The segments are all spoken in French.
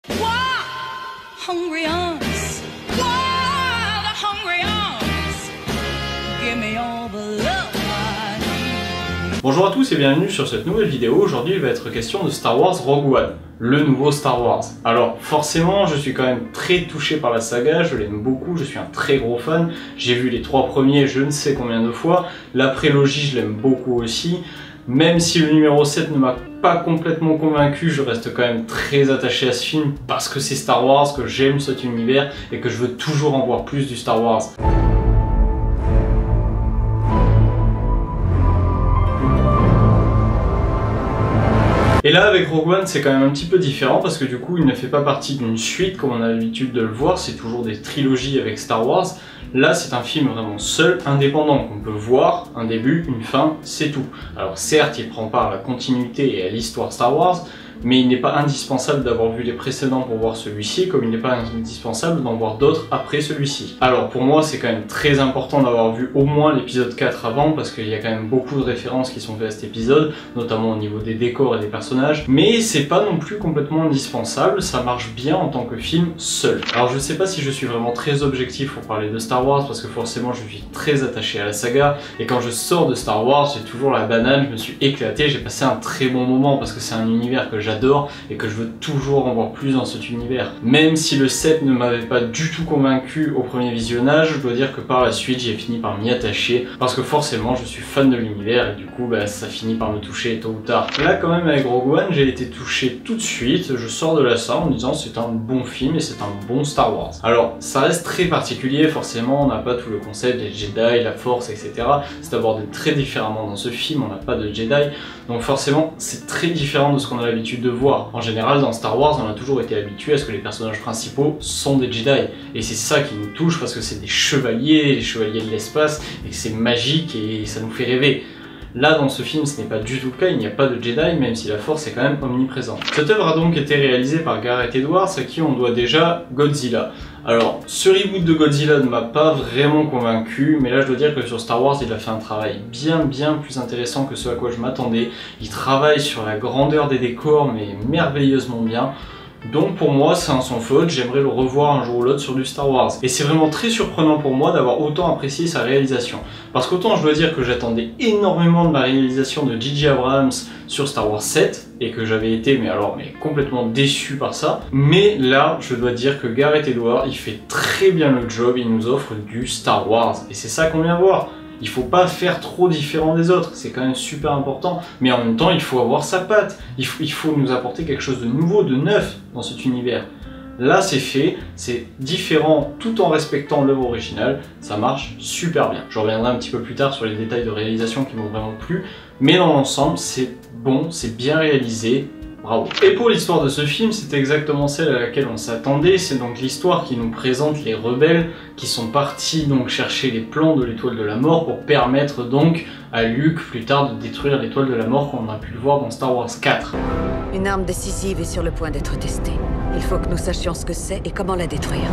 Hungry arms, wild, hungry arms. Give me all the love I need. Bonjour à tous et bienvenue sur cette nouvelle vidéo. Aujourd'hui il va être question de Star Wars Rogue One, le nouveau Star Wars. Alors forcément je suis quand même très touché par la saga, je l'aime beaucoup, je suis un très gros fan. J'ai vu les 3 premiers je ne sais combien de fois, la prélogie je l'aime beaucoup aussi. Même si le numéro 7 ne m'a pas complètement convaincu, je reste quand même très attaché à ce film parce que c'est Star Wars, que j'aime cet univers et que je veux toujours en voir plus du Star Wars. Et là avec Rogue One c'est quand même un petit peu différent parce que du coup il ne fait pas partie d'une suite comme on a l'habitude de le voir, c'est toujours des trilogies avec Star Wars. Là c'est un film vraiment seul, indépendant, qu'on peut voir, un début, une fin, c'est tout. Alors certes il prend part à la continuité et à l'histoire Star Wars, mais il n'est pas indispensable d'avoir vu les précédents pour voir celui-ci, comme il n'est pas indispensable d'en voir d'autres après celui-ci. Alors pour moi c'est quand même très important d'avoir vu au moins l'épisode 4 avant, parce qu'il y a quand même beaucoup de références qui sont faites à cet épisode, notamment au niveau des décors et des personnages, mais c'est pas non plus complètement indispensable, ça marche bien en tant que film seul. Alors je sais pas si je suis vraiment très objectif pour parler de Star Wars, parce que forcément je suis très attaché à la saga, et quand je sors de Star Wars j'ai toujours la banane, je me suis éclaté, j'ai passé un très bon moment, parce que c'est un univers que j'adore et que je veux toujours en voir plus dans cet univers. Même si le 7 ne m'avait pas du tout convaincu au premier visionnage, je dois dire que par la suite j'ai fini par m'y attacher parce que forcément je suis fan de l'univers et du coup ça finit par me toucher tôt ou tard. Là quand même avec Rogue One j'ai été touché tout de suite, je sors de la salle en me disant c'est un bon film et c'est un bon Star Wars. Alors ça reste très particulier, forcément on n'a pas tout le concept des Jedi, la Force, etc. C'est abordé très différemment dans ce film, on n'a pas de Jedi, donc forcément c'est très différent de ce qu'on a l'habitude de voir. En général dans Star Wars on a toujours été habitué à ce que les personnages principaux sont des Jedi et c'est ça qui nous touche parce que c'est des chevaliers, les chevaliers de l'espace et que c'est magique et ça nous fait rêver. Là dans ce film ce n'est pas du tout le cas, il n'y a pas de Jedi même si la Force est quand même omniprésente. Cette œuvre a donc été réalisée par Gareth Edwards à qui on doit déjà Godzilla. Alors ce reboot de Godzilla ne m'a pas vraiment convaincu, mais là je dois dire que sur Star Wars il a fait un travail bien plus intéressant que ce à quoi je m'attendais. Il travaille sur la grandeur des décors mais merveilleusement bien. Donc pour moi c'est un sans faute, j'aimerais le revoir un jour ou l'autre sur du Star Wars. Et c'est vraiment très surprenant pour moi d'avoir autant apprécié sa réalisation. Parce qu'autant je dois dire que j'attendais énormément de la réalisation de J.J. Abrams sur Star Wars 7, et que j'avais été mais complètement déçu par ça. Mais là je dois dire que Gareth Edwards il fait très bien le job, il nous offre du Star Wars. Et c'est ça qu'on vient voir. Il faut pas faire trop différent des autres, c'est quand même super important, mais en même temps il faut avoir sa patte, il faut nous apporter quelque chose de nouveau, de neuf dans cet univers. Là c'est fait, c'est différent tout en respectant l'œuvre originale, ça marche super bien. Je reviendrai un petit peu plus tard sur les détails de réalisation qui m'ont vraiment plu, mais dans l'ensemble c'est bon, c'est bien réalisé. Bravo. Et pour l'histoire de ce film, c'est exactement celle à laquelle on s'attendait, c'est donc l'histoire qui nous présente les rebelles qui sont partis donc chercher les plans de l'étoile de la mort pour permettre donc à Luke plus tard de détruire l'étoile de la mort comme on a pu le voir dans Star Wars 4. Une arme décisive est sur le point d'être testée. Il faut que nous sachions ce que c'est et comment la détruire.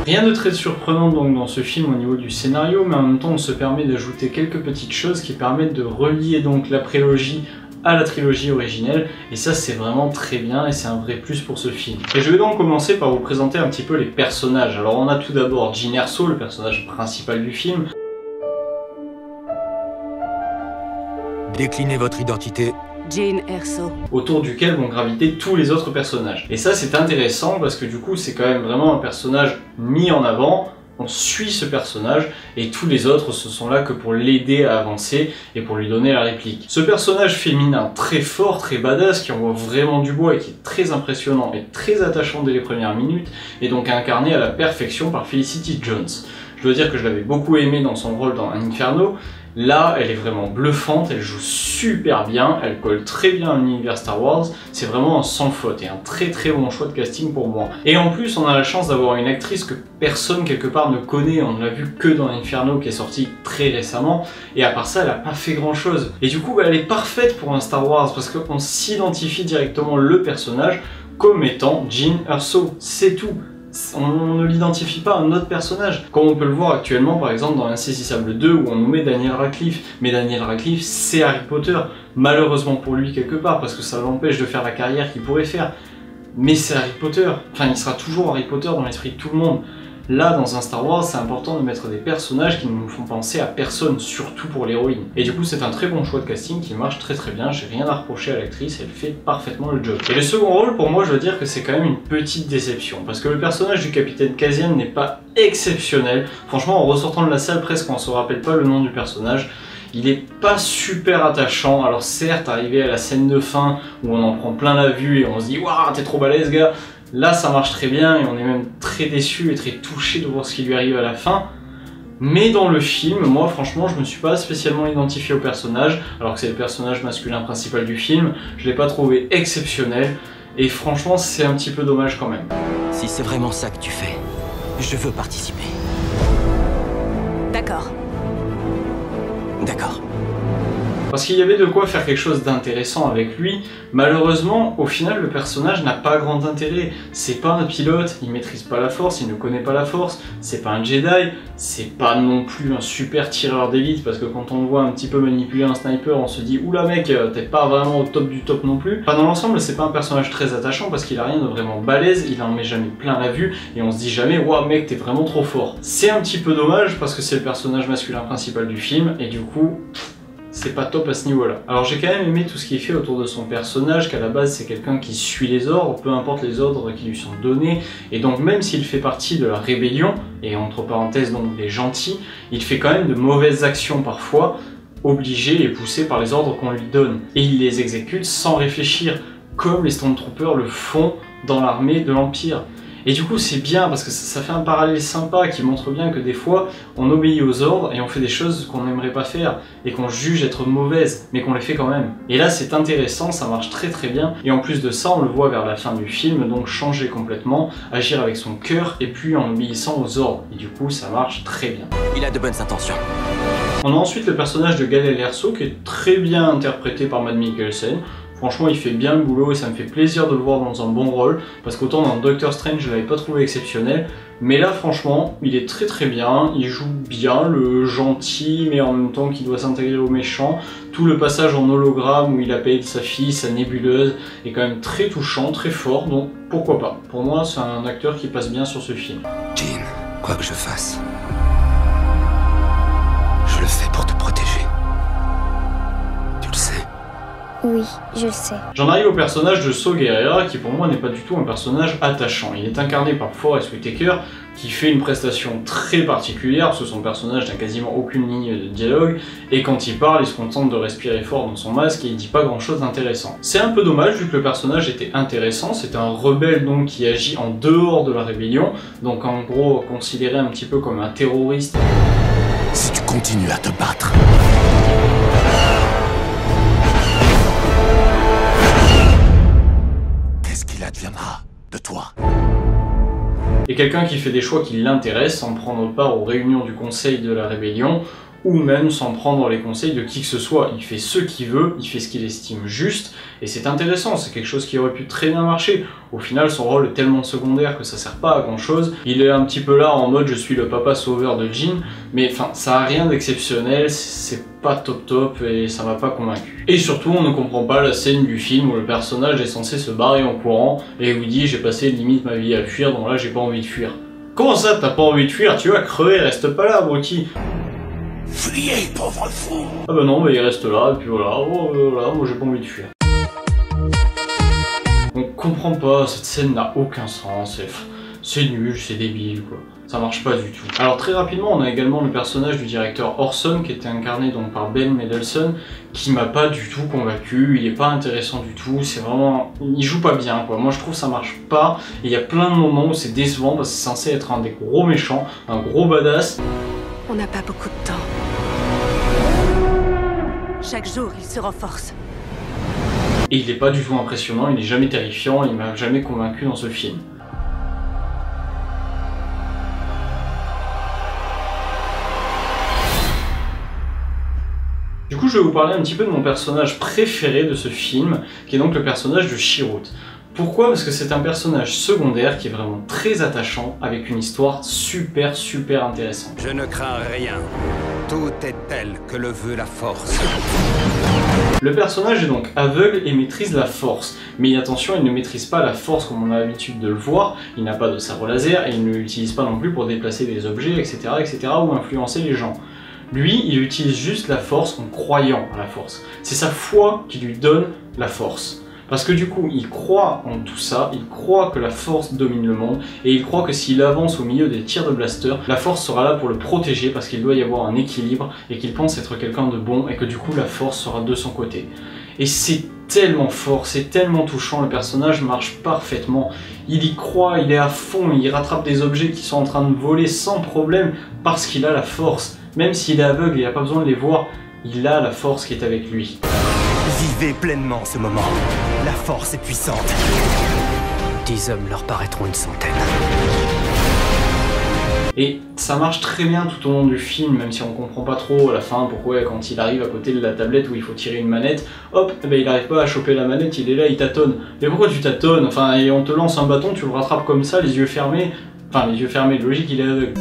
Rien de très surprenant donc dans ce film au niveau du scénario, mais en même temps on se permet d'ajouter quelques petites choses qui permettent de relier donc la prélogie à la trilogie originelle, et ça c'est vraiment très bien et c'est un vrai plus pour ce film. Et je vais donc commencer par vous présenter un petit peu les personnages. Alors on a tout d'abord Jyn Erso, le personnage principal du film. Déclinez votre identité. Jyn Erso. Autour duquel vont graviter tous les autres personnages. Et ça c'est intéressant parce que du coup c'est quand même vraiment un personnage mis en avant. On suit ce personnage et tous les autres ce sont là que pour l'aider à avancer et pour lui donner la réplique. Ce personnage féminin très fort, très badass, qui envoie vraiment du bois et qui est très impressionnant et très attachant dès les premières minutes, est donc incarné à la perfection par Felicity Jones. Je dois dire que je l'avais beaucoup aimé dans son rôle dans Inferno. Là, elle est vraiment bluffante, elle joue super bien, elle colle très bien à l'univers Star Wars, c'est vraiment un sans faute et un très bon choix de casting pour moi. Et en plus, on a la chance d'avoir une actrice que personne quelque part ne connaît, on ne l'a vu que dans Inferno qui est sorti très récemment, et à part ça, elle a pas fait grand chose. Et du coup, elle est parfaite pour un Star Wars parce qu'on s'identifie directement le personnage comme étant Jyn Erso, c'est tout. On ne l'identifie pas à un autre personnage, comme on peut le voir actuellement par exemple dans Insaisissable 2 où on nous met Daniel Radcliffe, mais Daniel Radcliffe c'est Harry Potter, malheureusement pour lui quelque part parce que ça l'empêche de faire la carrière qu'il pourrait faire. mais c'est Harry Potter. Enfin, il sera toujours Harry Potter dans l'esprit de tout le monde. Là, dans un Star Wars, c'est important de mettre des personnages qui ne nous font penser à personne, surtout pour l'héroïne. Et du coup, c'est un très bon choix de casting qui marche très très bien, j'ai rien à reprocher à l'actrice, elle fait parfaitement le job. Et le second rôle, pour moi, je veux dire que c'est quand même une petite déception, parce que le personnage du capitaine Kasian n'est pas exceptionnel. Franchement, en ressortant de la salle, presque on se rappelle pas le nom du personnage. Il est pas super attachant, alors certes, arrivé à la scène de fin, où on en prend plein la vue et on se dit « Waouh, t'es trop balèze, gars !» Là, ça marche très bien et on est même très déçu et très touché de voir ce qui lui arrive à la fin. Mais dans le film, moi franchement, je me suis pas spécialement identifié au personnage, alors que c'est le personnage masculin principal du film. Je l'ai pas trouvé exceptionnel et franchement, c'est un petit peu dommage quand même. Si c'est vraiment ça que tu fais, je veux participer. D'accord. D'accord. Parce qu'il y avait de quoi faire quelque chose d'intéressant avec lui. Malheureusement, au final, le personnage n'a pas grand intérêt. C'est pas un pilote, il maîtrise pas la force, il ne connaît pas la force, c'est pas un Jedi, c'est pas non plus un super tireur d'élite, parce que quand on le voit un petit peu manipuler un sniper, on se dit « Oula mec, t'es pas vraiment au top du top non plus ». Enfin, dans l'ensemble, c'est pas un personnage très attachant, parce qu'il a rien de vraiment balèze, il en met jamais plein la vue, et on se dit jamais « Waouh mec, t'es vraiment trop fort ». C'est un petit peu dommage, parce que c'est le personnage masculin principal du film, et du coup... c'est pas top à ce niveau-là. Alors j'ai quand même aimé tout ce qui est fait autour de son personnage, qu'à la base c'est quelqu'un qui suit les ordres, peu importe les ordres qui lui sont donnés, et donc même s'il fait partie de la rébellion, et entre parenthèses donc des gentils, il fait quand même de mauvaises actions parfois, obligé et poussé par les ordres qu'on lui donne. Et il les exécute sans réfléchir, comme les Stormtroopers le font dans l'armée de l'Empire. Et du coup c'est bien parce que ça fait un parallèle sympa qui montre bien que des fois on obéit aux ordres et on fait des choses qu'on n'aimerait pas faire et qu'on juge être mauvaises mais qu'on les fait quand même. Et là c'est intéressant, ça marche très très bien et en plus de ça on le voit vers la fin du film donc changer complètement, agir avec son cœur et puis en obéissant aux ordres et du coup ça marche très bien. Il a de bonnes intentions. On a ensuite le personnage de Gad Elmaleh qui est très bien interprété par Mads Mikkelsen. Franchement, il fait bien le boulot et ça me fait plaisir de le voir dans un bon rôle, parce qu'autant dans Doctor Strange, je l'avais pas trouvé exceptionnel, mais là, franchement, il est très très bien, il joue bien le gentil, mais en même temps qu'il doit s'intégrer au méchant. Tout le passage en hologramme où il appelle sa fille, sa nébuleuse, est quand même très touchant, très fort, donc pourquoi pas. Pour moi, c'est un acteur qui passe bien sur ce film. Jean, quoi que je fasse, je le fais pour te protéger. Tu le sais. Oui, je le sais. J'en arrive au personnage de Saw Gerrera qui pour moi n'est pas du tout un personnage attachant. Il est incarné par Forest Whitaker qui fait une prestation très particulière parce que son personnage n'a quasiment aucune ligne de dialogue et quand il parle il se contente de respirer fort dans son masque et il dit pas grand chose d'intéressant. C'est un peu dommage vu que le personnage était intéressant, c'est un rebelle donc qui agit en dehors de la rébellion, donc en gros considéré un petit peu comme un terroriste. Si tu continues à te battre, qu'est-ce qu'il adviendra de toi? Et quelqu'un qui fait des choix qui l'intéressent sans prendre part aux réunions du conseil de la rébellion ou même sans prendre les conseils de qui que ce soit. Il fait ce qu'il veut, il fait ce qu'il estime juste, et c'est intéressant, c'est quelque chose qui aurait pu très bien marcher. Au final, son rôle est tellement secondaire que ça sert pas à grand chose. Il est un petit peu là en mode je suis le papa sauveur de Jean, mais enfin, ça a rien d'exceptionnel, c'est pas top top et ça m'a pas convaincu. Et surtout, on ne comprend pas la scène du film où le personnage est censé se barrer en courant et vous dit j'ai passé limite ma vie à fuir, donc là j'ai pas envie de fuir. Comment ça, t'as pas envie de fuir? Tu vas crever, reste pas là, abruti. Fuyez, pauvre fou! Ah bah non, bah il reste là, et puis voilà, voilà, moi j'ai pas envie de fuir. On comprend pas, cette scène n'a aucun sens, c'est nul, c'est débile quoi, ça marche pas du tout. Alors très rapidement, on a également le personnage du directeur Orson, qui était incarné donc par Ben Mendelsohn, qui m'a pas du tout convaincu, il est pas intéressant du tout, c'est vraiment... il joue pas bien quoi, moi je trouve ça marche pas, et il y a plein de moments où c'est décevant, parce que c'est censé être un des gros méchants, un gros badass. On n'a pas beaucoup de temps. Chaque jour, il se renforce. Et il est pas du tout impressionnant, il est jamais terrifiant, il m'a jamais convaincu dans ce film. Du coup, je vais vous parler un petit peu de mon personnage préféré de ce film, qui est donc le personnage de Chirrut. Pourquoi? Parce que c'est un personnage secondaire qui est vraiment très attachant, avec une histoire super intéressante. Je ne crains rien. Tout est tel que le veut la force. Le personnage est donc aveugle et maîtrise la force, mais attention, il ne maîtrise pas la force comme on a l'habitude de le voir, il n'a pas de sabre laser et il ne l'utilise pas non plus pour déplacer des objets, etc., ou influencer les gens. Lui, il utilise juste la force en croyant à la force. C'est sa foi qui lui donne la force. Parce que du coup, il croit en tout ça, il croit que la force domine le monde, et il croit que s'il avance au milieu des tirs de blaster, la force sera là pour le protéger parce qu'il doit y avoir un équilibre, et qu'il pense être quelqu'un de bon, et que du coup la force sera de son côté. Et c'est tellement fort, c'est tellement touchant, le personnage marche parfaitement, il y croit, il est à fond, il rattrape des objets qui sont en train de voler sans problème, parce qu'il a la force. Même s'il est aveugle, il n'a pas besoin de les voir, il a la force qui est avec lui. Vivez pleinement ce moment. La force est puissante. 10 hommes leur paraîtront une centaine. Et ça marche très bien tout au long du film, même si on comprend pas trop à la fin pourquoi quand il arrive à côté de la tablette où il faut tirer une manette, hop, ben il arrive pas à choper la manette, il est là, il tâtonne. Mais pourquoi tu tâtonnes? Enfin, et on te lance un bâton, tu le rattrapes comme ça, les yeux fermés. Enfin, les yeux fermés, logique, il est aveugle.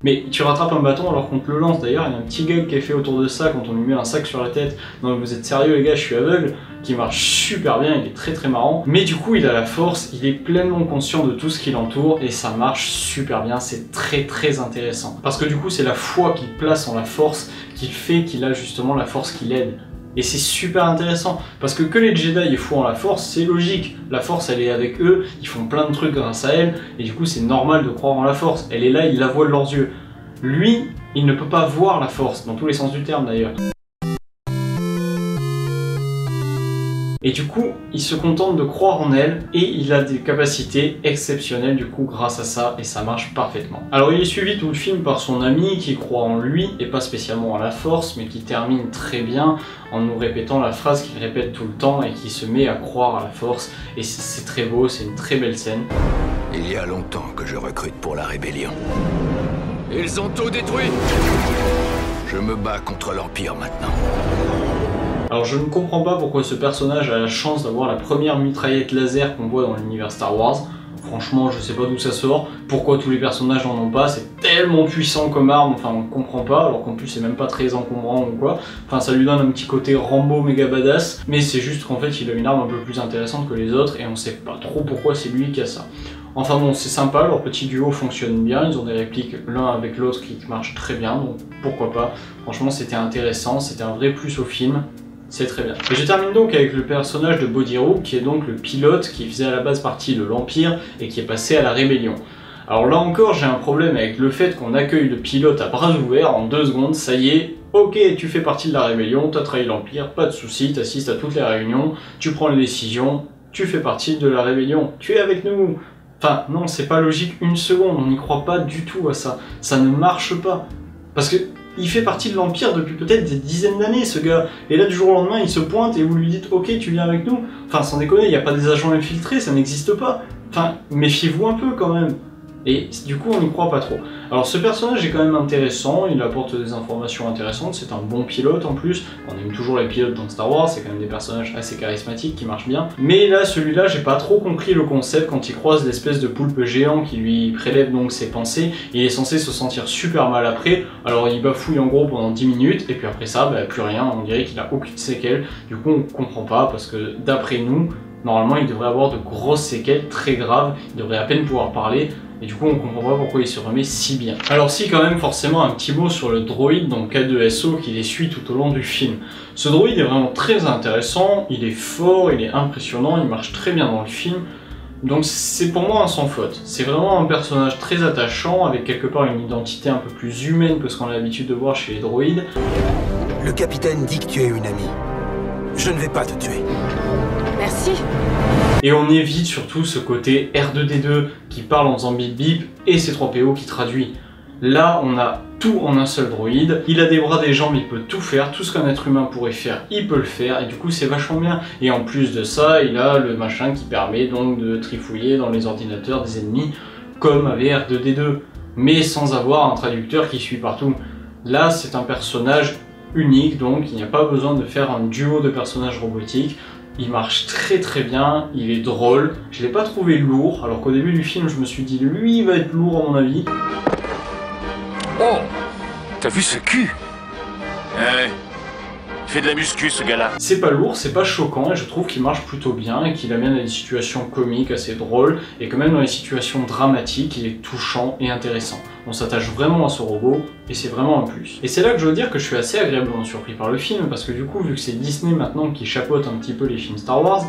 Mais tu rattrapes un bâton alors qu'on te le lance. D'ailleurs, il y a un petit gag qui est fait autour de ça quand on lui met un sac sur la tête. Non, vous êtes sérieux les gars, je suis aveugle, qui marche super bien, il est très marrant. Mais du coup, il a la force, il est pleinement conscient de tout ce qui l'entoure et ça marche super bien, c'est très intéressant. Parce que du coup, c'est la foi qu'il place en la force qui fait qu'il a justement la force qui l'aide. Et c'est super intéressant, parce que les Jedi aient foi en la force, c'est logique. La force, elle est avec eux, ils font plein de trucs grâce à elle, et du coup c'est normal de croire en la force. Elle est là, ils la voient de leurs yeux. Lui, il ne peut pas voir la force, dans tous les sens du terme d'ailleurs. Et du coup, il se contente de croire en elle, et il a des capacités exceptionnelles du coup grâce à ça, et ça marche parfaitement. Alors il est suivi tout le film par son ami qui croit en lui, et pas spécialement à la force, mais qui termine très bien en nous répétant la phrase qu'il répète tout le temps, et qui se met à croire à la force, et c'est très beau, c'est une très belle scène. Il y a longtemps que je recrute pour la rébellion. Ils ont tout détruit. Je me bats contre l'Empire maintenant. Alors je ne comprends pas pourquoi ce personnage a la chance d'avoir la première mitraillette laser qu'on voit dans l'univers Star Wars. Franchement, je sais pas d'où ça sort, pourquoi tous les personnages n'en ont pas, c'est tellement puissant comme arme, enfin on comprend pas, alors qu'en plus c'est même pas très encombrant ou quoi. Enfin ça lui donne un petit côté Rambo méga badass, mais c'est juste qu'en fait il a une arme un peu plus intéressante que les autres et on sait pas trop pourquoi c'est lui qui a ça. Enfin bon, c'est sympa, leur petit duo fonctionne bien, ils ont des répliques l'un avec l'autre qui marchent très bien, donc pourquoi pas. Franchement c'était intéressant, c'était un vrai plus au film. C'est très bien. Et je termine donc avec le personnage de Bodirook, qui est donc le pilote qui faisait à la base partie de l'Empire et qui est passé à la Rébellion. Alors là encore, j'ai un problème avec le fait qu'on accueille le pilote à bras ouverts en 2 secondes, ça y est, ok, tu fais partie de la Rébellion, t'as trahi l'Empire, pas de soucis, t'assistes à toutes les réunions, tu prends les décisions, tu fais partie de la Rébellion, tu es avec nous. Enfin, non, c'est pas logique une seconde, on n'y croit pas du tout à ça. Ça ne marche pas. Parce que il fait partie de l'Empire depuis peut-être des dizaines d'années, ce gars. Et là, du jour au lendemain, il se pointe et vous lui dites « Ok, tu viens avec nous ». Enfin, sans déconner, il n'y a pas des agents infiltrés, ça n'existe pas. Enfin, méfiez-vous un peu quand même. Et du coup, on n'y croit pas trop. Alors, ce personnage est quand même intéressant, il apporte des informations intéressantes, c'est un bon pilote en plus. On aime toujours les pilotes dans Star Wars, c'est quand même des personnages assez charismatiques qui marchent bien. Mais là, celui-là, j'ai pas trop compris le concept quand il croise l'espèce de poulpe géant qui lui prélève donc ses pensées. Il est censé se sentir super mal après, alors il bafouille en gros pendant 10 minutes, et puis après ça, bah, plus rien, on dirait qu'il a aucune séquelle. Du coup, on comprend pas, parce que d'après nous, normalement, il devrait avoir de grosses séquelles très graves, il devrait à peine pouvoir parler. Et du coup on comprend pas pourquoi il se remet si bien. Alors si quand même forcément un petit mot sur le droïde, donc K2SO, qui les suit tout au long du film. Ce droïde est vraiment très intéressant, il est fort, il est impressionnant, il marche très bien dans le film. Donc c'est pour moi un sans faute. C'est vraiment un personnage très attachant, avec quelque part une identité un peu plus humaine que ce qu'on a l'habitude de voir chez les droïdes. Le capitaine dit que tu es une amie. Je ne vais pas te tuer. Merci. Et on évite surtout ce côté R2D2 qui parle en faisant bip bip et C3PO qui traduit. Là, on a tout en un seul droïde. Il a des bras, des jambes, il peut tout faire. Tout ce qu'un être humain pourrait faire, il peut le faire. Et du coup, c'est vachement bien. Et en plus de ça, il a le machin qui permet donc de trifouiller dans les ordinateurs des ennemis, comme avait R2D2. Mais sans avoir un traducteur qui suit partout. Là, c'est un personnage unique, donc il n'y a pas besoin de faire un duo de personnages robotiques. Il marche très bien, il est drôle, je l'ai pas trouvé lourd, alors qu'au début du film je me suis dit lui il va être lourd à mon avis. Oh, t'as vu ce cul? Ouais. Il fait de la muscu, ce gars-là. C'est pas lourd, c'est pas choquant, et je trouve qu'il marche plutôt bien, et qu'il amène à des situations comiques assez drôles, et que même dans les situations dramatiques, il est touchant et intéressant. On s'attache vraiment à ce robot, et c'est vraiment un plus. Et c'est là que je veux dire que je suis assez agréablement surpris par le film, parce que du coup, vu que c'est Disney maintenant qui chapeaute un petit peu les films Star Wars,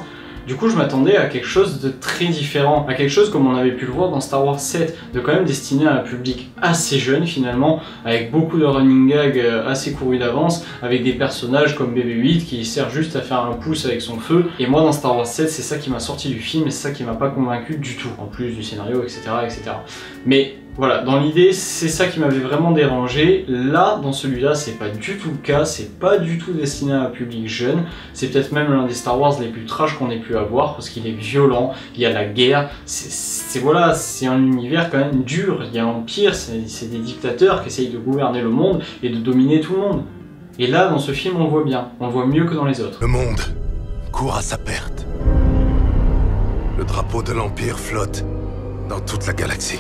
du coup, je m'attendais à quelque chose de très différent, à quelque chose comme on avait pu le voir dans Star Wars 7, de quand même destiné à un public assez jeune finalement, avec beaucoup de running gags assez courus d'avance, avec des personnages comme BB-8 qui sert juste à faire un pouce avec son feu. Et moi, dans Star Wars 7, c'est ça qui m'a sorti du film et c'est ça qui m'a pas convaincu du tout, en plus du scénario, etc. etc. Mais voilà, dans l'idée, c'est ça qui m'avait vraiment dérangé. Là, dans celui-là, c'est pas du tout le cas, c'est pas du tout destiné à un public jeune. C'est peut-être même l'un des Star Wars les plus trash qu'on ait pu avoir, parce qu'il est violent, il y a la guerre, voilà, c'est un univers quand même dur, il y a l'Empire, c'est des dictateurs qui essayent de gouverner le monde et de dominer tout le monde. Et là, dans ce film, on le voit bien, on le voit mieux que dans les autres. Le monde court à sa perte. Le drapeau de l'Empire flotte dans toute la galaxie.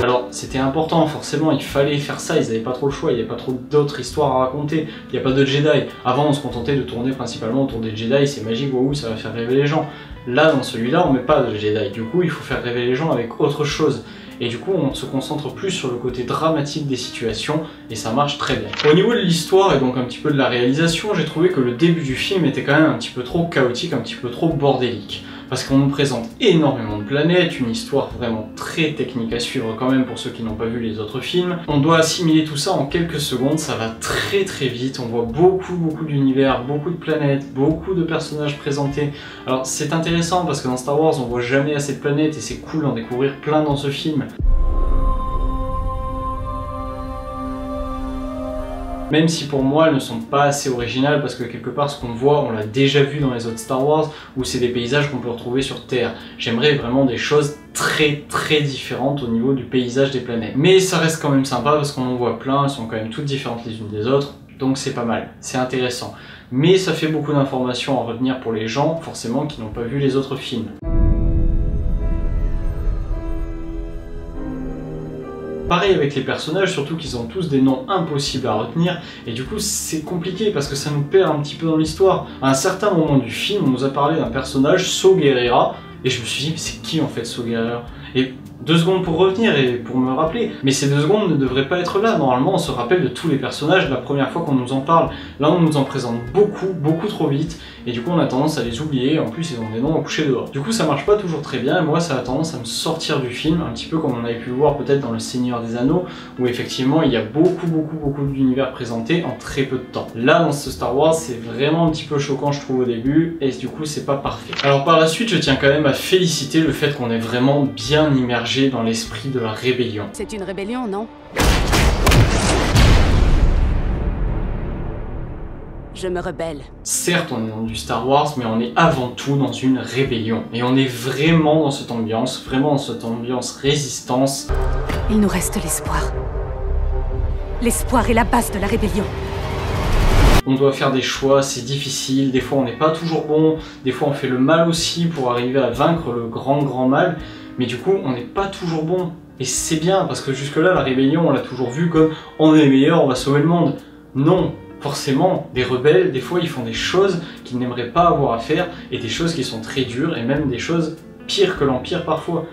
Alors c'était important, forcément il fallait faire ça, ils n'avaient pas trop le choix, il n'y avait pas trop d'autres histoires à raconter, il n'y a pas de Jedi. Avant on se contentait de tourner principalement autour des Jedi, c'est magique, waouh, ça va faire rêver les gens. Là dans celui-là on met pas de Jedi, du coup il faut faire rêver les gens avec autre chose. Et du coup on se concentre plus sur le côté dramatique des situations et ça marche très bien. Au niveau de l'histoire et donc un petit peu de la réalisation, j'ai trouvé que le début du film était quand même un petit peu trop chaotique, un petit peu trop bordélique. Parce qu'on nous présente énormément de planètes, une histoire vraiment très technique à suivre quand même pour ceux qui n'ont pas vu les autres films. On doit assimiler tout ça en quelques secondes, ça va très très vite, on voit beaucoup d'univers, beaucoup de planètes, beaucoup de personnages présentés. Alors c'est intéressant parce que dans Star Wars on voit jamais assez de planètes et c'est cool d'en découvrir plein dans ce film. Même si pour moi elles ne sont pas assez originales parce que quelque part ce qu'on voit on l'a déjà vu dans les autres Star Wars où c'est des paysages qu'on peut retrouver sur Terre. J'aimerais vraiment des choses très différentes au niveau du paysage des planètes. Mais ça reste quand même sympa parce qu'on en voit plein, elles sont quand même toutes différentes les unes des autres, donc c'est pas mal, c'est intéressant. Mais ça fait beaucoup d'informations à retenir pour les gens forcément qui n'ont pas vu les autres films. Pareil avec les personnages, surtout qu'ils ont tous des noms impossibles à retenir, et du coup c'est compliqué parce que ça nous perd un petit peu dans l'histoire. À un certain moment du film, on nous a parlé d'un personnage, Saw Gerrera, et je me suis dit mais c'est qui en fait Saw Gerrera? Et 2 secondes pour revenir et pour me rappeler, mais ces 2 secondes ne devraient pas être là. Normalement on se rappelle de tous les personnages la première fois qu'on nous en parle. Là on nous en présente beaucoup trop vite, et du coup on a tendance à les oublier, en plus ils ont des noms à coucher dehors. Du coup ça marche pas toujours très bien, et moi ça a tendance à me sortir du film, un petit peu comme on avait pu le voir peut-être dans Le Seigneur des Anneaux, où effectivement il y a beaucoup d'univers présentés en très peu de temps. Là dans ce Star Wars c'est vraiment un petit peu choquant je trouve au début, et du coup c'est pas parfait. Alors par la suite je tiens quand même à féliciter le fait qu'on est vraiment bien immergé dans l'esprit de la rébellion. C'est une rébellion, non? Je me rebelle. Certes, on est dans du Star Wars, mais on est avant tout dans une rébellion. Et on est vraiment dans cette ambiance, résistance. Il nous reste l'espoir. L'espoir est la base de la rébellion. On doit faire des choix, c'est difficile, des fois on n'est pas toujours bon, des fois on fait le mal aussi pour arriver à vaincre le grand mal. Mais du coup, on n'est pas toujours bon. Et c'est bien, parce que jusque-là, la rébellion, on l'a toujours vu comme on est meilleur, on va sauver le monde. Non, forcément, des rebelles, des fois, ils font des choses qu'ils n'aimeraient pas avoir à faire, et des choses qui sont très dures, et même des choses pires que l'Empire parfois.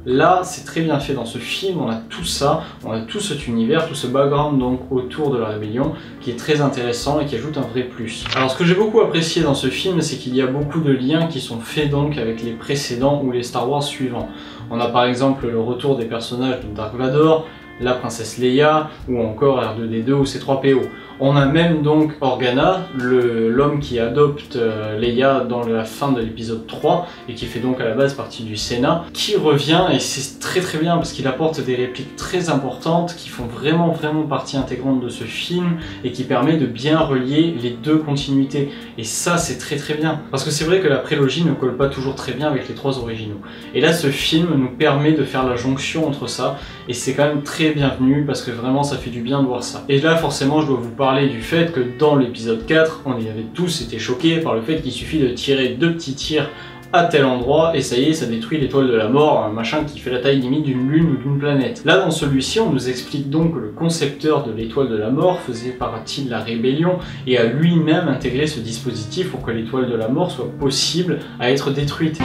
Là, c'est très bien fait dans ce film, on a tout ça, on a tout cet univers, tout ce background donc autour de la rébellion qui est très intéressant et qui ajoute un vrai plus. Alors ce que j'ai beaucoup apprécié dans ce film, c'est qu'il y a beaucoup de liens qui sont faits donc avec les précédents ou les Star Wars suivants. On a par exemple le retour des personnages de Dark Vador, la princesse Leia ou encore R2D2 ou C3PO. On a même donc Organa, l'homme qui adopte Leia dans la fin de l'épisode 3 et qui fait donc à la base partie du Sénat, qui revient et c'est très bien parce qu'il apporte des répliques très importantes qui font vraiment partie intégrante de ce film et qui permet de bien relier les deux continuités. Et ça c'est très bien parce que c'est vrai que la prélogie ne colle pas toujours très bien avec les 3 originaux. Et là ce film nous permet de faire la jonction entre ça et c'est quand même très bienvenu parce que vraiment ça fait du bien de voir ça. Et là forcément je dois vous parler du fait que dans l'épisode 4, on avait tous été choqués par le fait qu'il suffit de tirer 2 petits tirs à tel endroit et ça y est, ça détruit l'étoile de la mort, un machin qui fait la taille limite d'une lune ou d'une planète. Là dans celui-ci on nous explique donc que le concepteur de l'étoile de la mort faisait partie de la rébellion et a lui-même intégré ce dispositif pour que l'étoile de la mort soit possible à être détruite.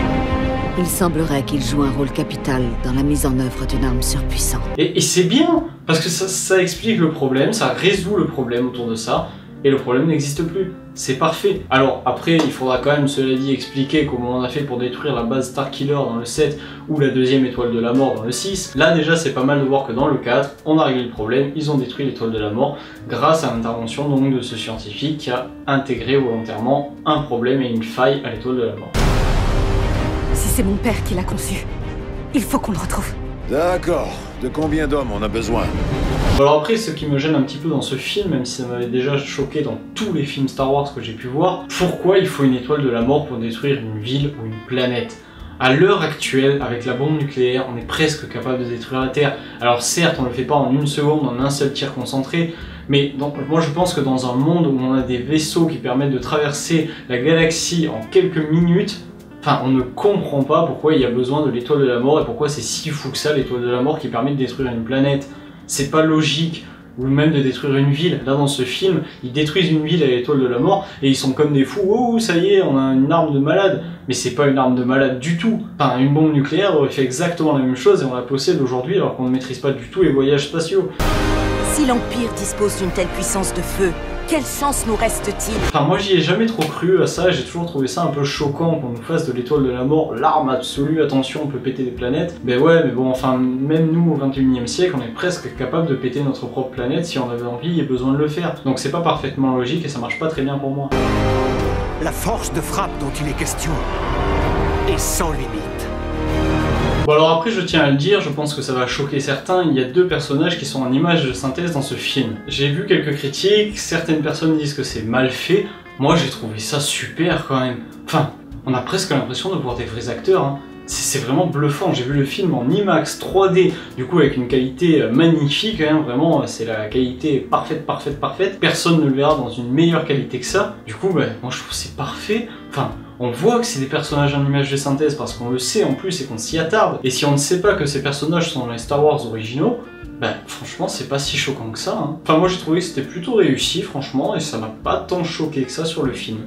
Il semblerait qu'il joue un rôle capital dans la mise en œuvre d'une arme surpuissante. Et c'est bien, parce que ça explique le problème, ça résout le problème autour de ça, et le problème n'existe plus. C'est parfait. Alors après, il faudra quand même, cela dit, expliquer comment on a fait pour détruire la base Starkiller dans le 7 ou la deuxième étoile de la mort dans le 6. Là déjà, c'est pas mal de voir que dans le 4, on a réglé le problème, ils ont détruit l'étoile de la mort grâce à l'intervention donc de ce scientifique qui a intégré volontairement un problème et une faille à l'étoile de la mort. Si c'est mon père qui l'a conçu, il faut qu'on le retrouve. D'accord. De combien d'hommes on a besoin? Alors après, ce qui me gêne un petit peu dans ce film, même si ça m'avait déjà choqué dans tous les films Star Wars que j'ai pu voir, pourquoi il faut une étoile de la mort pour détruire une ville ou une planète? À l'heure actuelle, avec la bombe nucléaire, on est presque capable de détruire la Terre. Alors certes, on ne le fait pas en une seconde, en un seul tir concentré, mais donc, moi je pense que dans un monde où on a des vaisseaux qui permettent de traverser la galaxie en quelques minutes, enfin, on ne comprend pas pourquoi il y a besoin de l'étoile de la mort et pourquoi c'est si fou que ça, l'étoile de la mort qui permet de détruire une planète. C'est pas logique, ou même de détruire une ville. Là dans ce film, ils détruisent une ville à l'étoile de la mort et ils sont comme des fous. Oh ça y est, on a une arme de malade. Mais c'est pas une arme de malade du tout. Enfin, une bombe nucléaire aurait fait exactement la même chose et on la possède aujourd'hui alors qu'on ne maîtrise pas du tout les voyages spatiaux. Si l'Empire dispose d'une telle puissance de feu, quelle chance nous reste-t-il? Enfin, moi j'y ai jamais trop cru à ça, j'ai toujours trouvé ça un peu choquant qu'on nous fasse de l'étoile de la mort l'arme absolue, attention on peut péter des planètes. Ben ouais, mais bon, enfin, même nous au 21e siècle, on est presque capable de péter notre propre planète si on avait envie et besoin de le faire. Donc c'est pas parfaitement logique et ça marche pas très bien pour moi. La force de frappe dont il est question est sans limite. Bon alors après je tiens à le dire, je pense que ça va choquer certains, il y a deux personnages qui sont en image de synthèse dans ce film. J'ai vu quelques critiques, certaines personnes disent que c'est mal fait, moi j'ai trouvé ça super quand même. Enfin, on a presque l'impression de voir des vrais acteurs, hein. C'est vraiment bluffant, j'ai vu le film en IMAX 3D, du coup avec une qualité magnifique, hein, vraiment c'est la qualité parfaite, parfaite, parfaite. Personne ne le verra dans une meilleure qualité que ça, du coup bah, moi je trouve que c'est parfait. Enfin, on voit que c'est des personnages en image de synthèse parce qu'on le sait en plus et qu'on s'y attarde. Et si on ne sait pas que ces personnages sont dans les Star Wars originaux, bah franchement c'est pas si choquant que ça, hein. Enfin moi j'ai trouvé que c'était plutôt réussi franchement et ça m'a pas tant choqué que ça sur le film.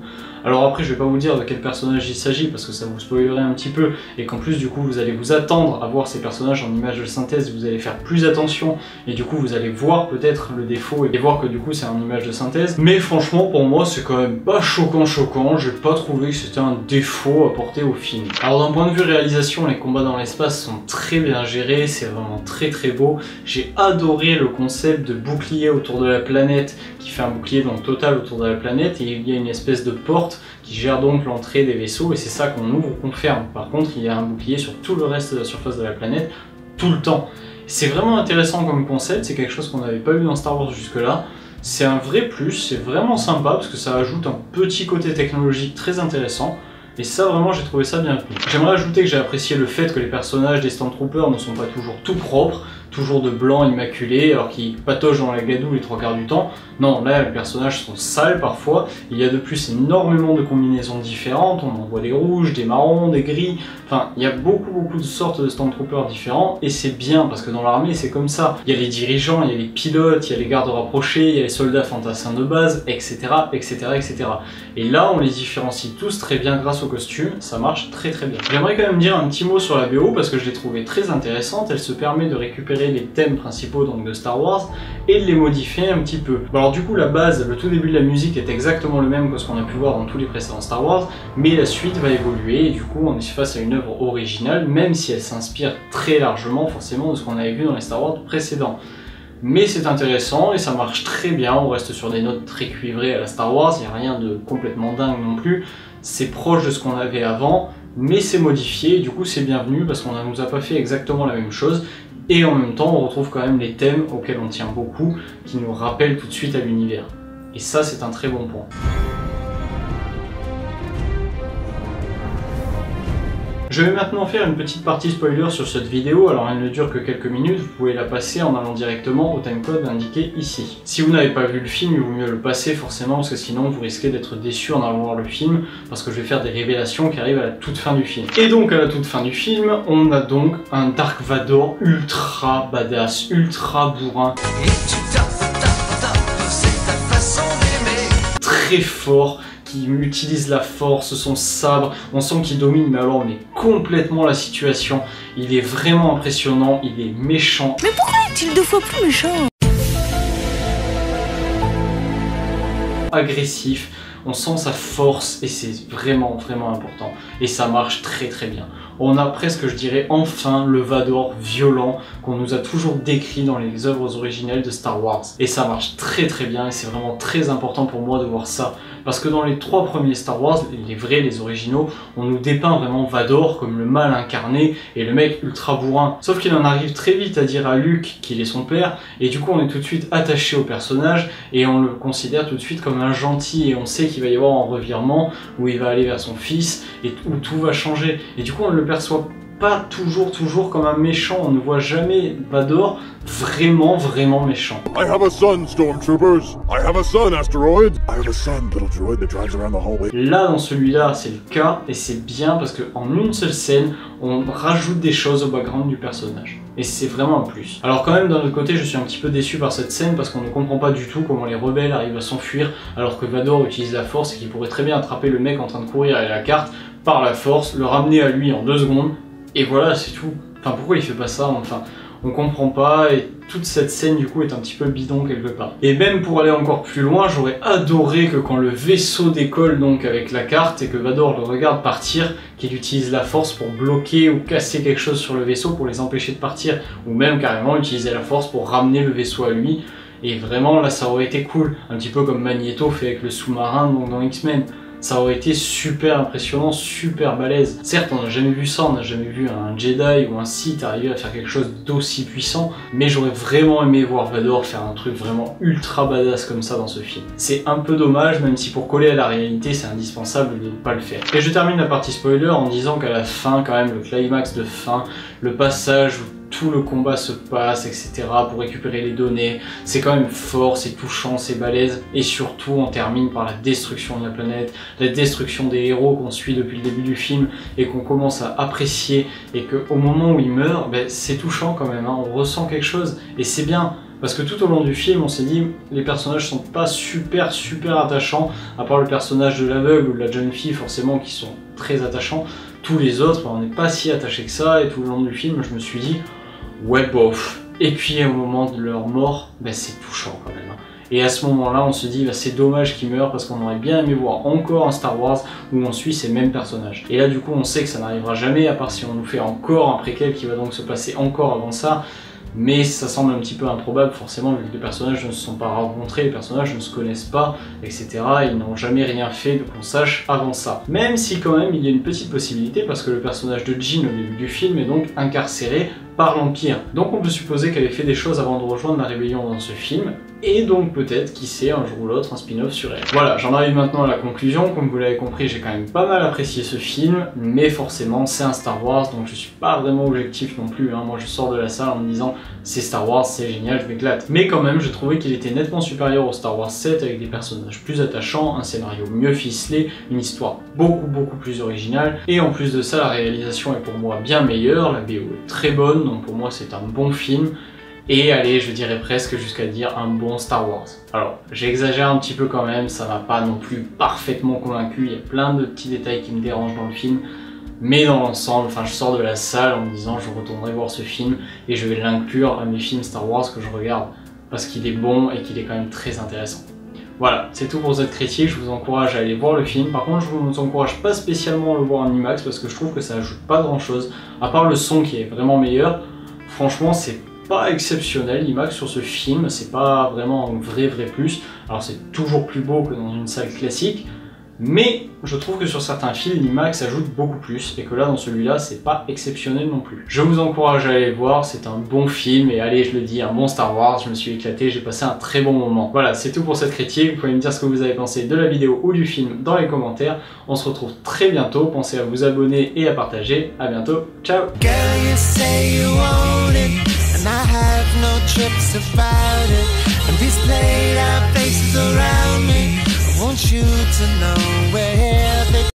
Alors après je vais pas vous dire de quel personnage il s'agit parce que ça vous spoilerait un petit peu et qu'en plus du coup vous allez vous attendre à voir ces personnages en image de synthèse, vous allez faire plus attention et du coup vous allez voir peut-être le défaut et voir que du coup c'est en image de synthèse. Mais franchement pour moi c'est quand même pas choquant, j'ai pas trouvé que c'était un défaut à porter au film. Alors d'un point de vue réalisation, les combats dans l'espace sont très bien gérés, c'est vraiment très très beau. J'ai adoré le concept de bouclier autour de la planète qui fait un bouclier donc total autour de la planète et il y a une espèce de porte qui gère donc l'entrée des vaisseaux et c'est ça qu'on ouvre ou qu'on ferme. Par contre il y a un bouclier sur tout le reste de la surface de la planète tout le temps. C'est vraiment intéressant comme concept, c'est quelque chose qu'on n'avait pas vu dans Star Wars jusque là. C'est un vrai plus, c'est vraiment sympa parce que ça ajoute un petit côté technologique très intéressant. Et ça vraiment j'ai trouvé ça bien fait. J'aimerais ajouter que j'ai apprécié le fait que les personnages des Stormtroopers ne sont pas toujours tout propres, toujours de blanc immaculé, alors qu'ils patochent dans la gadoue les trois quarts du temps. Non, là les personnages sont sales parfois. Il y a de plus énormément de combinaisons différentes, on en voit des rouges, des marrons, des gris. Enfin, il y a beaucoup de sortes de Stormtroopers différents et c'est bien parce que dans l'armée c'est comme ça. Il y a les dirigeants, il y a les pilotes, il y a les gardes rapprochés, il y a les soldats fantassins de base, etc. etc. etc. Et là on les différencie tous très bien grâce au costume, ça marche très très bien. J'aimerais quand même dire un petit mot sur la BO parce que je l'ai trouvée très intéressante, elle se permet de récupérer les thèmes principaux donc de Star Wars et de les modifier un petit peu. Bon, alors du coup la base, le tout début de la musique est exactement le même que ce qu'on a pu voir dans tous les précédents Star Wars, mais la suite va évoluer et du coup on est face à une œuvre originale même si elle s'inspire très largement forcément de ce qu'on avait vu dans les Star Wars précédents. Mais c'est intéressant et ça marche très bien, on reste sur des notes très cuivrées à la Star Wars, il n'y a rien de complètement dingue non plus, c'est proche de ce qu'on avait avant, mais c'est modifié, et du coup c'est bienvenu parce qu'on ne nous a pas fait exactement la même chose, et en même temps on retrouve quand même les thèmes auxquels on tient beaucoup, qui nous rappellent tout de suite à l'univers. Et ça c'est un très bon point. Je vais maintenant faire une petite partie spoiler sur cette vidéo, alors elle ne dure que quelques minutes, vous pouvez la passer en allant directement au timecode indiqué ici. Si vous n'avez pas vu le film, il vaut mieux le passer forcément, parce que sinon vous risquez d'être déçu en allant voir le film, parce que je vais faire des révélations qui arrivent à la toute fin du film. Et donc à la toute fin du film, on a donc un Dark Vador ultra badass, ultra bourrin. Très fort, qui utilise la force, son sabre, on sent qu'il domine, mais alors on est complètement la situation. Il est vraiment impressionnant, il est méchant. Mais pourquoi est-il 2 fois plus méchant? Agressif, on sent sa force et c'est vraiment important. Et ça marche très bien. On a presque, je dirais, enfin le Vador violent qu'on nous a toujours décrit dans les œuvres originelles de Star Wars. Et ça marche très bien et c'est vraiment très important pour moi de voir ça. Parce que dans les 3 premiers Star Wars, les vrais, les originaux, on nous dépeint vraiment Vador comme le mal incarné et le mec ultra bourrin. Sauf qu'il en arrive très vite à dire à Luke qu'il est son père et du coup on est tout de suite attaché au personnage et on le considère tout de suite comme un gentil et on sait qu'il va y avoir un revirement où il va aller vers son fils et où tout va changer. Et du coup on ne le perçoit pas toujours comme un méchant, on ne voit jamais Vador vraiment méchant. I have a son, Stormtroopers. I have a son, Asteroid. I have a son, little droid that drives around the hallway. Là, dans celui-là, c'est le cas, et c'est bien parce qu'en une seule scène, on rajoute des choses au background du personnage. Et c'est vraiment un plus. Alors quand même, d'un autre côté, je suis un petit peu déçu par cette scène parce qu'on ne comprend pas du tout comment les rebelles arrivent à s'enfuir alors que Vador utilise la force et qu'il pourrait très bien attraper le mec en train de courir avec la carte par la force, le ramener à lui en 2 secondes, et voilà, c'est tout. Enfin, pourquoi il fait pas ça? Enfin, on comprend pas, et toute cette scène du coup est un petit peu bidon quelque part. Et même pour aller encore plus loin, j'aurais adoré que quand le vaisseau décolle donc avec la carte et que Vador le regarde partir, qu'il utilise la force pour bloquer ou casser quelque chose sur le vaisseau pour les empêcher de partir, ou même carrément utiliser la force pour ramener le vaisseau à lui. Et vraiment là ça aurait été cool, un petit peu comme Magneto fait avec le sous-marin donc dans X-Men. Ça aurait été super impressionnant, super balèze. Certes, on n'a jamais vu ça, on n'a jamais vu un Jedi ou un Sith arriver à faire quelque chose d'aussi puissant, mais j'aurais vraiment aimé voir Vador faire un truc vraiment ultra badass comme ça dans ce film. C'est un peu dommage, même si pour coller à la réalité, c'est indispensable de ne pas le faire. Et je termine la partie spoiler en disant qu'à la fin, quand même, le climax de fin, le passage où tout le combat se passe, etc. pour récupérer les données, c'est quand même fort, c'est touchant, c'est balèze, et surtout on termine par la destruction de la planète, la destruction des héros qu'on suit depuis le début du film et qu'on commence à apprécier, et qu'au moment où ils meurent, ben, c'est touchant quand même, hein, on ressent quelque chose, et c'est bien. Parce que tout au long du film, on s'est dit les personnages sont pas super attachants, à part le personnage de l'aveugle ou de la jeune fille forcément qui sont très attachants. Tous les autres, on n'est pas si attachés que ça, et tout le long du film, je me suis dit ouais bof. Et puis au moment de leur mort, ben, c'est touchant quand même. Et à ce moment-là, on se dit, bah, c'est dommage qu'ils meurent parce qu'on aurait bien aimé voir encore un Star Wars où on suit ces mêmes personnages. Et là, du coup, on sait que ça n'arrivera jamais, à part si on nous fait encore un préquel qui va donc se passer encore avant ça. Mais ça semble un petit peu improbable, forcément, vu que les personnages ne se sont pas rencontrés, les personnages ne se connaissent pas, etc. Ils n'ont jamais rien fait qu'on sache avant ça. Même si quand même, il y a une petite possibilité, parce que le personnage de Jean au début du film est donc incarcéré par l'Empire. Donc on peut supposer qu'elle ait fait des choses avant de rejoindre la rébellion dans ce film, et donc peut-être, qui sait, un jour ou l'autre, un spin-off sur elle. Voilà, j'en arrive maintenant à la conclusion. Comme vous l'avez compris, j'ai quand même pas mal apprécié ce film, mais forcément c'est un Star Wars, donc je suis pas vraiment objectif non plus, hein. Moi je sors de la salle en me disant c'est Star Wars, c'est génial, je m'éclate. Mais quand même, je trouvais qu'il était nettement supérieur au Star Wars 7, avec des personnages plus attachants, un scénario mieux ficelé, une histoire beaucoup plus originale, et en plus de ça, la réalisation est pour moi bien meilleure, la BO est très bonne, donc pour moi c'est un bon film. Et allez, je dirais presque jusqu'à dire un bon Star Wars. Alors, j'exagère un petit peu quand même, ça m'a pas non plus parfaitement convaincu, il y a plein de petits détails qui me dérangent dans le film, mais dans l'ensemble, enfin je sors de la salle en me disant je retournerai voir ce film et je vais l'inclure à mes films Star Wars que je regarde, parce qu'il est bon et qu'il est quand même très intéressant. Voilà, c'est tout pour cette critique, je vous encourage à aller voir le film. Par contre, je vous encourage pas spécialement à le voir en IMAX parce que je trouve que ça ajoute pas grand chose, à part le son qui est vraiment meilleur. Franchement, c'est pas exceptionnel l'IMAX sur ce film, c'est pas vraiment un vrai plus. Alors c'est toujours plus beau que dans une salle classique, Mais je trouve que sur certains films, l'IMAX ajoute beaucoup plus et que là dans celui-là c'est pas exceptionnel non plus. Je vous encourage à aller le voir, c'est un bon film et allez, je le dis, un bon Star Wars, je me suis éclaté, j'ai passé un très bon moment. Voilà, c'est tout pour cette critique, vous pouvez me dire ce que vous avez pensé de la vidéo ou du film dans les commentaires. On se retrouve très bientôt, pensez à vous abonner et à partager. À bientôt, ciao. And I have no trips about it. And these played out faces around me, I want you to know where